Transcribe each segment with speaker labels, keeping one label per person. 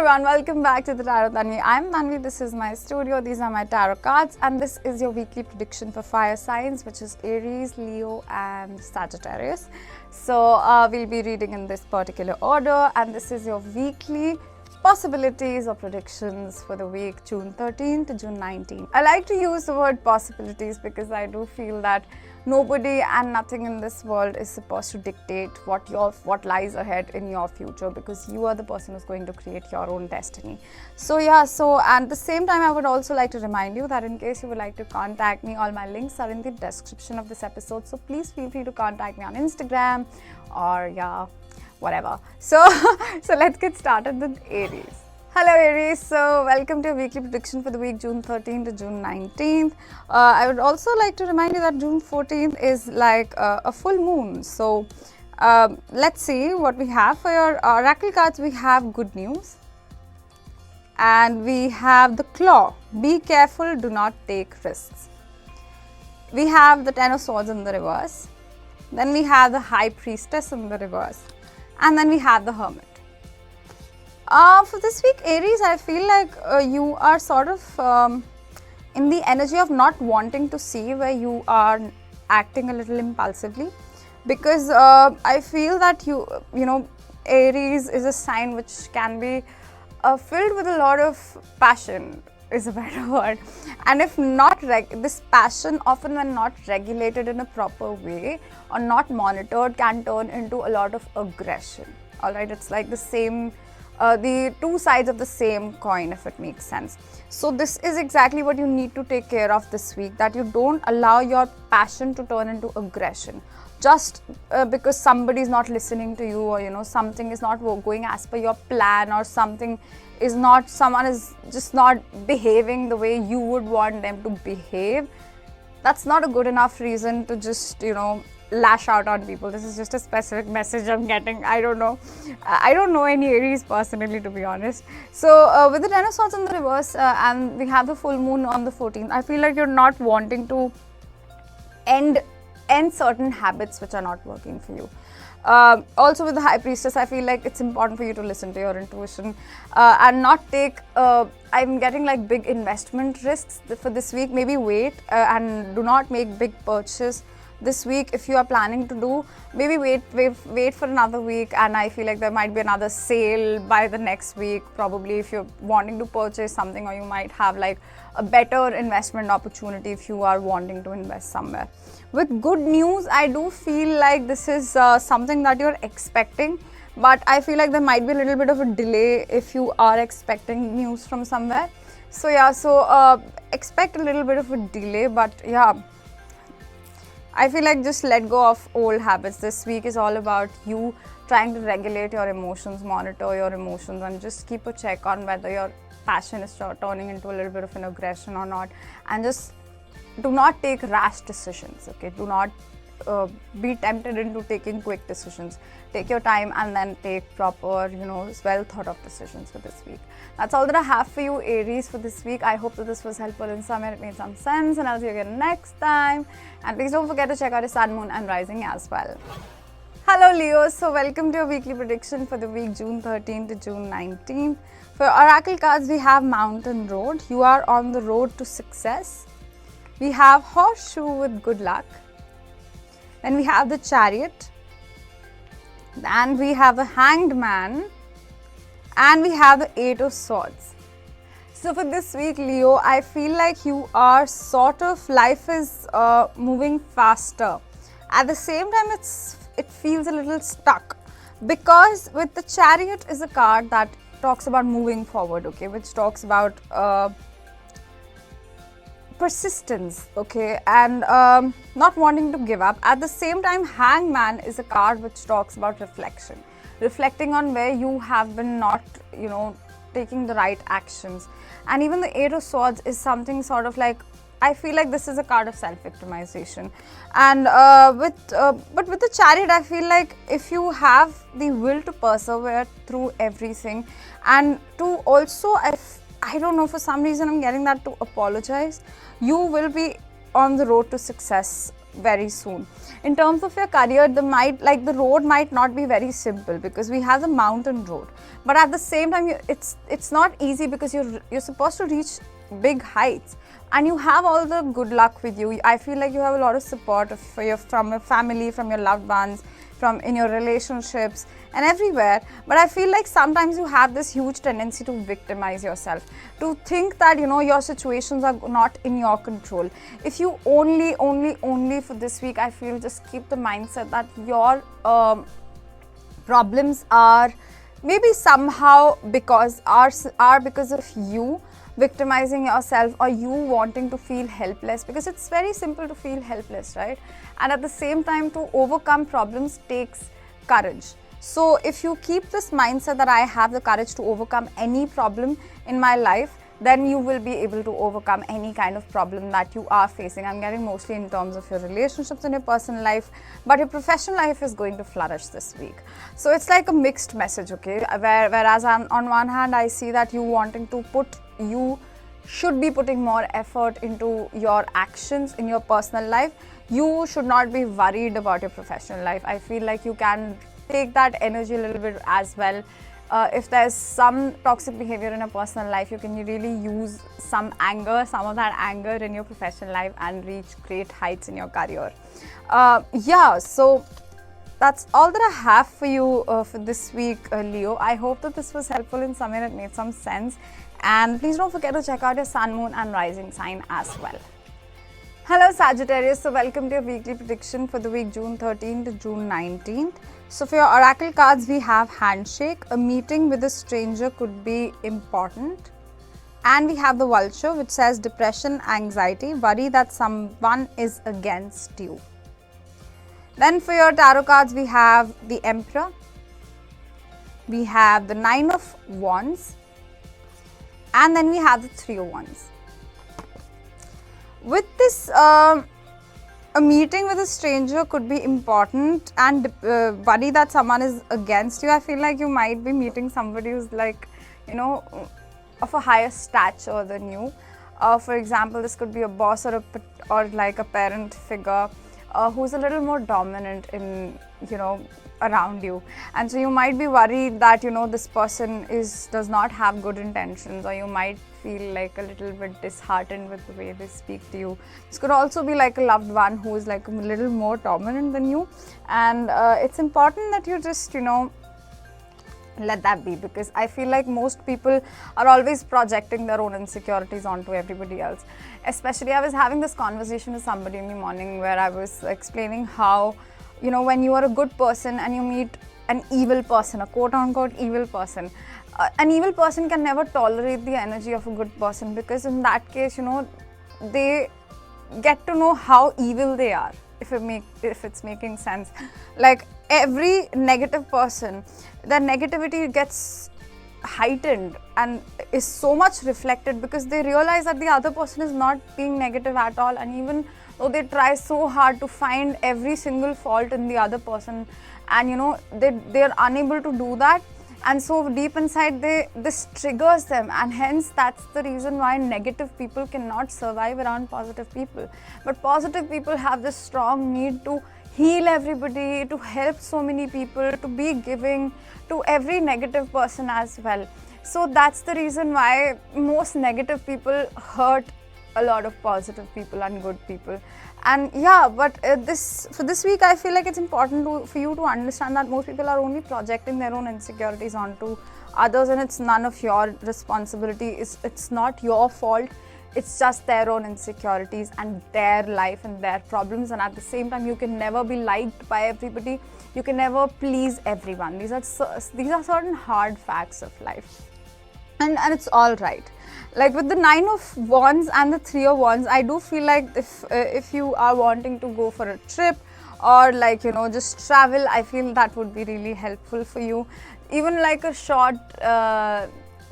Speaker 1: everyone, welcome back to the Tarot Tanvi. I'm Tanvi, this is my studio, these are my tarot cards, and this is your weekly prediction for fire signs, which is Aries, Leo and Sagittarius. So we'll be reading in this particular order, and this is your weekly possibilities or predictions for the week June 13th to June 19th. I like to use the word possibilities because I do feel that nobody and nothing in this world is supposed to dictate what lies ahead in your future, because you are the person who's going to create your own destiny. So at the same time, I would also like to remind you that in case you would like to contact me, all my links are in the description of this episode, so please feel free to contact me on Instagram or whatever. So let's get started with Aries. Hello Aries, so welcome to your weekly prediction for the week June 13th to June 19th. I would also like to remind you that June 14th is like a full moon. So let's see what we have for your oracle cards. We have good news and we have the claw. Be careful, do not take risks. We have the Ten of Swords in the reverse. Then we have the High Priestess in the reverse. And then we have the Hermit. For this week, Aries, I feel like you are sort of in the energy of not wanting to see where you are acting a little impulsively, because I feel that you know, Aries is a sign which can be filled with a lot of passion, is a better word. And if not, this passion, often when not regulated in a proper way or not monitored, can turn into a lot of aggression. Alright, it's like the same, the two sides of the same coin, if it makes sense. So this is exactly what you need to take care of this week, that you don't allow your passion to turn into aggression. Just because somebody is not listening to you, or something is not going as per your plan, or someone is just not behaving the way you would want them to behave, that's not a good enough reason to just lash out on people. This is just a specific message I'm getting. I don't know any Aries personally, to be honest. So with the Ten of Swords in the reverse and we have the full moon on the 14th, I feel like you're not wanting to end certain habits which are not working for you. Also with the High Priestess, I feel like it's important for you to listen to your intuition and not take, I'm getting like big investment risks for this week. Maybe wait and do not make big purchase this week. If you are planning to do, maybe wait for another week, and I feel like there might be another sale by the next week, probably, if you're wanting to purchase something, or you might have like a better investment opportunity if you are wanting to invest somewhere. With good news, I do feel like this is something that you're expecting, but I feel like there might be a little bit of a delay if you are expecting news from somewhere. So expect a little bit of a delay, but I feel like just let go of old habits. This week is all about you trying to regulate your emotions, monitor your emotions, and just keep a check on whether your passion is turning into a little bit of an aggression or not. And just do not take rash decisions, okay? Do not be tempted into taking quick decisions. Take your time and then take proper, well thought of decisions for this week. That's all that I have for you, Aries, for this week. I hope that this was helpful in some way, it made some sense, and I'll see you again next time. And please don't forget to check out your sun, moon and rising as well. Hello Leo, so welcome to your weekly prediction for the week June 13th to June 19th. For oracle cards, we have Mountain Road. You are on the road to success. We have Horseshoe with good luck. Then we have the Chariot. And we have the Hanged Man. And we have the Eight of Swords. So for this week, Leo, I feel like you are sort of, life is moving faster. At the same time, it feels a little stuck, because with the Chariot is a card that talks about moving forward, okay, which talks about persistence, okay, and not wanting to give up. At the same time, Hangman is a card which talks about reflecting on where you have been not, taking the right actions. And even the Eight of Swords is something sort of like, I feel like this is a card of self-victimization. And but with the Chariot, I feel like if you have the will to persevere through everything, and to also, I don't know, for some reason I'm getting that, to apologize, you will be on the road to success very soon. In terms of your career, the road might not be very simple because we have the mountain road, but at the same time it's not easy because you're supposed to reach big heights, and you have all the good luck with you. I feel like you have a lot of support from your family, from your loved ones, from in your relationships and everywhere. But I feel like sometimes you have this huge tendency to victimize yourself, to think that your situations are not in your control. If you only for this week, I feel, just keep the mindset that your problems are maybe somehow because of you victimizing yourself, or you wanting to feel helpless, because it's very simple to feel helpless, right? And at the same time, to overcome problems takes courage. So if you keep this mindset that I have the courage to overcome any problem in my life, then you will be able to overcome any kind of problem that you are facing. I'm getting mostly in terms of your relationships and your personal life, but your professional life is going to flourish this week. So it's like a mixed message, okay? Whereas on one hand, I see that you should be putting more effort into your actions in your personal life. You should not be worried about your professional life. I feel like you can take that energy a little bit as well. If there's some toxic behavior in a personal life, you can really use some of that anger in your professional life and reach great heights in your career. So that's all that I have for you for this week, Leo. I hope that this was helpful in some way, it made some sense. And please don't forget to check out your sun, moon and rising sign as well. Hello Sagittarius, so welcome to your weekly prediction for the week June 13th to June 19th. So for your oracle cards, we have handshake, a meeting with a stranger could be important. And we have the vulture, which says depression, anxiety, worry that someone is against you. Then for your tarot cards, we have the Emperor, we have the Nine of Wands, and then we have the Three of Wands. With this, a meeting with a stranger could be important, and worry that someone is against you. I feel like you might be meeting somebody who's like, of a higher stature than you. For example, this could be a boss or like a parent figure who's a little more dominant in, around you. And so you might be worried that, this person does not have good intentions, or you might feel like a little bit disheartened with the way they speak to you. This could also be like a loved one who is like a little more dominant than you. And it's important that you just, let that be, because I feel like most people are always projecting their own insecurities onto everybody else. Especially, I was having this conversation with somebody in the morning where I was explaining how, when you are a good person and you meet an evil person, a quote-unquote evil person, an evil person can never tolerate the energy of a good person, because in that case, they get to know how evil they are, if it's making sense. Like every negative person, their negativity gets heightened and is so much reflected because they realize that the other person is not being negative at all, and even though they try so hard to find every single fault in the other person, and they're unable to do that, and so deep inside this triggers them, and hence that's the reason why negative people cannot survive around positive people. But positive people have this strong need to heal everybody, to help so many people, to be giving to every negative person as well. So that's the reason why most negative people hurt a lot of positive people and good people. And but for this week, I feel like it's important for you to understand that most people are only projecting their own insecurities onto others, and it's none of your responsibility. It's not your fault. It's just their own insecurities and their life and their problems. And at the same time, you can never be liked by everybody. You can never please everyone. These are certain hard facts of life, and it's all right. Like with the Nine of Wands and the Three of Wands, I do feel like if you are wanting to go for a trip, or like just travel, I feel that would be really helpful for you. Even like a short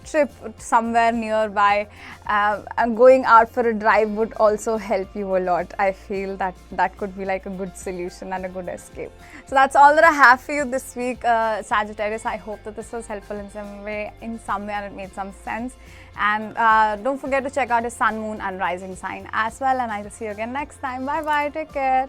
Speaker 1: trip somewhere nearby, and going out for a drive would also help you a lot. I feel that could be like a good solution and a good escape. So that's all that I have for you this week, Sagittarius. I hope that this was helpful in some way, and it made some sense. And don't forget to check out your sun, moon and rising sign as well. And I will see you again next time. Bye bye. Take care.